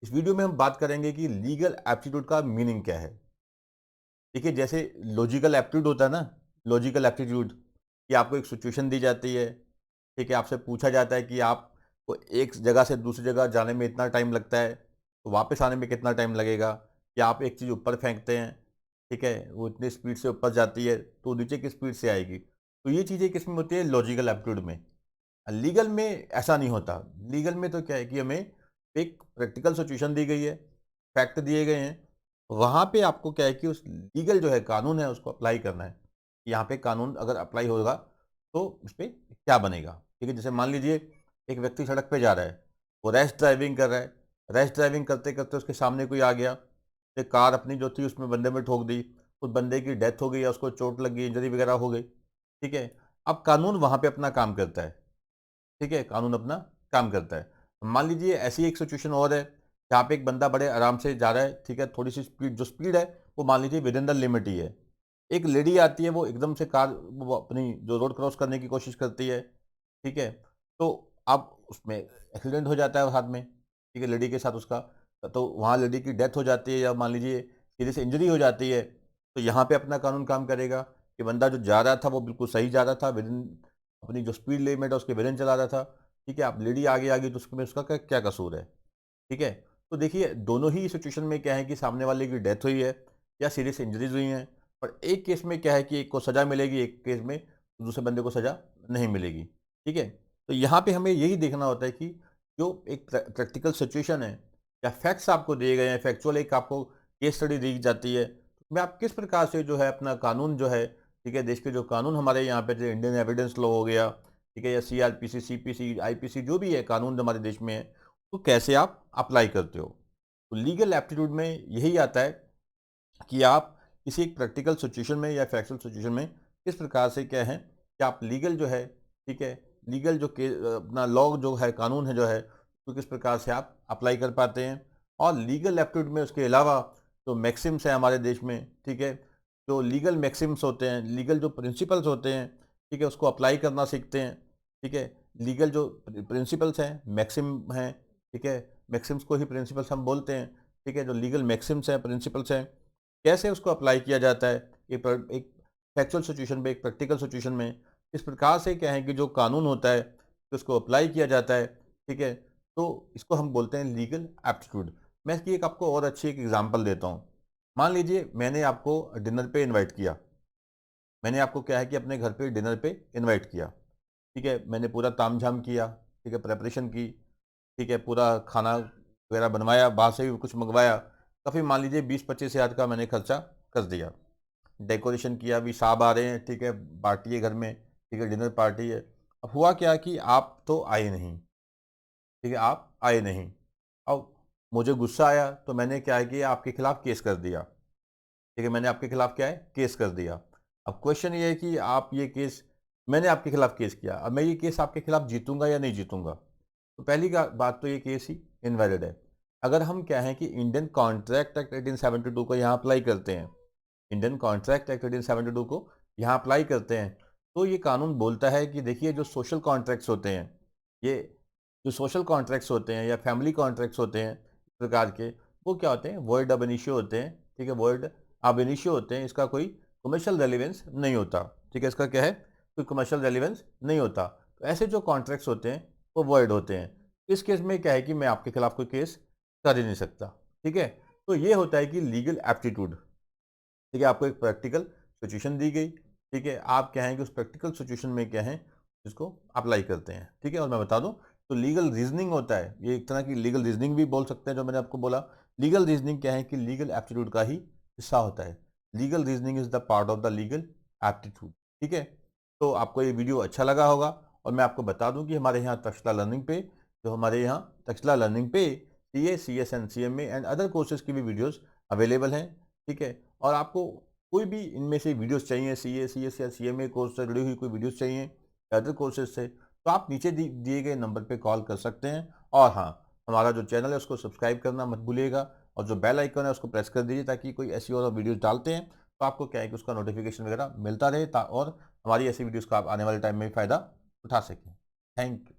इस वीडियो में हम बात करेंगे कि लीगल एप्टीट्यूड का मीनिंग क्या है। देखिए, जैसे लॉजिकल एप्टीट्यूड होता है ना, लॉजिकल एप्टीट्यूड कि आपको एक सिचुएशन दी जाती है, ठीक है, आपसे पूछा जाता है कि आपको एक जगह से दूसरी जगह जाने में इतना टाइम लगता है, तो वापस आने में कितना टाइम लगेगा, या आप एक चीज़ ऊपर फेंकते हैं, ठीक है, वो इतनी स्पीड से ऊपर जाती है तो नीचे की स्पीड से आएगी। तो ये चीज़ें किस में होती है? लॉजिकल एप्टीट्यूड में। लीगल में ऐसा नहीं होता। लीगल में तो क्या है कि हमें एक प्रैक्टिकल सिचुएशन दी गई है, फैक्ट दिए गए हैं, वहाँ पे आपको क्या है कि उस लीगल जो है कानून है उसको अप्लाई करना है। यहाँ पे कानून अगर अप्लाई होगा तो उस पे क्या बनेगा, ठीक है। जैसे मान लीजिए एक व्यक्ति सड़क पे जा रहा है, वो रैश ड्राइविंग कर रहा है, रैश ड्राइविंग करते करते उसके सामने कोई आ गया, एक कार अपनी जो थी उसमें बंदे में ठोक दी, उस बंदे की डेथ हो गई या उसको चोट लग गई, इंजरी वगैरह हो गई, ठीक है। अब कानून वहाँ पे अपना काम करता है, ठीक है, कानून अपना काम करता है। मान लीजिए ऐसी एक सिचुएशन और है जहाँ पे एक बंदा बड़े आराम से जा रहा है, ठीक है, थोड़ी सी स्पीड जो स्पीड है वो मान लीजिए विद इन द लिमिट ही है। एक लेडी आती है, वो एकदम से कार वो अपनी जो रोड क्रॉस करने की कोशिश करती है, ठीक है, तो अब उसमें एक्सीडेंट हो जाता है हाथ में, ठीक है, लेडी के साथ उसका, तो वहाँ लेडी की डेथ हो जाती है या मान लीजिए सीरियस इंजरी हो जाती है, तो यहाँ पे अपना कानून काम करेगा कि बंदा जो जा रहा था वो बिल्कुल सही जा रहा था, विद इन अपनी जो स्पीड लिमिट है उसके विद इन चला रहा था, ठीक है। अब लेडी आगे आ गई तो उसमें उसका क्या क्या कसूर है, ठीक है। तो देखिए दोनों ही सिचुएशन में क्या है कि सामने वाले की डेथ हुई है या सीरियस इंजरीज हुई हैं, पर एक केस में क्या है कि एक को सज़ा मिलेगी, एक केस में दूसरे बंदे को सज़ा नहीं मिलेगी, ठीक है। तो यहाँ पे हमें यही देखना होता है कि जो एक प्रैक्टिकल सिचुएशन है या फैक्ट्स आपको दिए गए हैं, फैक्चुअल एक आपको केस स्टडी दी जाती है, मैं आप किस प्रकार से जो है अपना कानून जो है, ठीक है, देश के जो कानून हमारे यहाँ पे जो इंडियन एविडेंस लॉ हो गया, ठीक है, या सीआरपीसी, सीपीसी, आईपीसी जो भी है कानून जो हमारे देश में है, तो कैसे आप अप्लाई करते हो। तो लीगल एप्टीट्यूड में यही आता है कि आप किसी एक प्रैक्टिकल सिचुएशन में या फैक्चुअल सिचुएशन में किस प्रकार से क्या है कि आप लीगल जो है, ठीक है, लीगल जो के अपना लॉ जो है, कानून है जो है, तो किस प्रकार से आप अप्लाई कर पाते हैं। और लीगल एप्टीट्यूड में उसके अलावा जो मैक्सिम्स है हमारे देश में, ठीक है, जो लीगल मैक्सिम्स होते हैं, लीगल जो प्रिंसिपल्स होते हैं, ठीक है, उसको अप्लाई करना सीखते हैं, ठीक है। लीगल जो प्रिंसिपल्स हैं, मैक्सिम हैं, ठीक है, मैक्सिम्स को ही प्रिंसिपल्स हम बोलते हैं, ठीक है। जो लीगल मैक्सिम्स हैं, प्रिंसिपल्स हैं, कैसे उसको अप्लाई किया जाता है एक फैक्चुअल सिचुएशन में, एक प्रैक्टिकल सिचुएशन में, इस प्रकार से क्या है कि जो कानून होता है कि उसको अप्लाई किया जाता है, ठीक है। तो इसको हम बोलते हैं लीगल एप्टीट्यूड। मैं इसकी एक आपको और अच्छी एक एग्जांपल देता हूँ। मान लीजिए मैंने आपको डिनर पे इनवाइट किया, मैंने आपको क्या है कि अपने घर पे डिनर पे इनवाइट किया, ठीक है, मैंने पूरा तामझाम किया, ठीक है, प्रेपरेशन की, ठीक है, पूरा खाना वगैरह बनवाया, बाहर से भी कुछ मंगवाया, काफ़ी मान लीजिए 20-25 हज़ार का मैंने खर्चा कर दिया। डेकोरेशन किया, अभी साहब आ रहे हैं, ठीक है, पार्टी है घर में, ठीक है, डिनर पार्टी है। अब हुआ क्या कि आप तो आए नहीं, ठीक है, आप आए नहीं। अब मुझे गुस्सा आया तो मैंने क्या है कि आपके खिलाफ केस कर दिया, ठीक है, मैंने आपके खिलाफ क्या है, केस कर दिया। अब क्वेश्चन ये है कि आप ये केस, मैंने आपके खिलाफ केस किया, अब मैं ये केस आपके खिलाफ जीतूंगा या नहीं जीतूंगा। तो पहली बात तो ये केस ही इनवैलिड है। अगर हम क्या है कि इंडियन कॉन्ट्रैक्ट एक्ट 1872 को यहाँ अप्लाई करते हैं, इंडियन कॉन्ट्रैक्ट एक्ट 1872 को यहाँ अप्लाई करते हैं, तो ये कानून बोलता है कि देखिए जो सोशल कॉन्ट्रैक्ट्स होते हैं, ये जो सोशल कॉन्ट्रैक्ट्स होते हैं या फैमिली कॉन्ट्रैक्ट्स होते हैं इस प्रकार के, वो क्या होते हैं, वॉइड अब इनिशियो होते हैं, ठीक है, वॉइड अब इनिशियो होते हैं, इसका कोई कमर्शियल रेलिवेंस नहीं होता, ठीक है, इसका क्या है, कोई कमर्शियल रेलिवेंस नहीं होता। तो ऐसे जो कॉन्ट्रैक्ट्स होते हैं वो वॉइड होते हैं। इस केस में क्या है कि मैं आपके खिलाफ कोई केस कर ही नहीं सकता, ठीक है। तो ये होता है कि लीगल एप्टीट्यूड, ठीक है, आपको एक प्रैक्टिकल सिचुएशन दी गई, ठीक है, आप क्या है कि उस प्रैक्टिकल सिचुएशन में क्या है, इसको अप्लाई करते हैं, ठीक है। और मैं बता दूं तो लीगल रीजनिंग होता है, ये एक तरह की लीगल रीजनिंग भी बोल सकते हैं, जो मैंने आपको बोला। लीगल रीजनिंग क्या है कि लीगल एप्टीट्यूड का ही हिस्सा होता है। Legal reasoning is the part of the legal aptitude, ठीक है। तो आपको ये वीडियो अच्छा लगा होगा, और मैं आपको बता दूं कि हमारे यहाँ तक्षशिला लर्निंग पे, जो हमारे यहाँ तक्षशिला लर्निंग पे CA, CS and CMA and other courses की भी वीडियोस अवेलेबल हैं, ठीक है। और आपको कोई भी इनमें से वीडियोस चाहिए, सीए, सीएस या सीएमए कोर्स से जुड़ी हुई कोई वीडियोस चाहिए या अदर कोर्सेज से, तो आप नीचे दिए गए नंबर पे कॉल कर सकते हैं। और हाँ, हमारा जो चैनल है उसको सब्सक्राइब करना मत भूलिएगा, और जो बेल आइकन है उसको प्रेस कर दीजिए, ताकि कोई ऐसी और वीडियोस डालते हैं तो आपको क्या है कि उसका नोटिफिकेशन वगैरह मिलता रहे, और हमारी ऐसी वीडियोज़ का आप आने वाले टाइम में फ़ायदा उठा सकें। Thank you.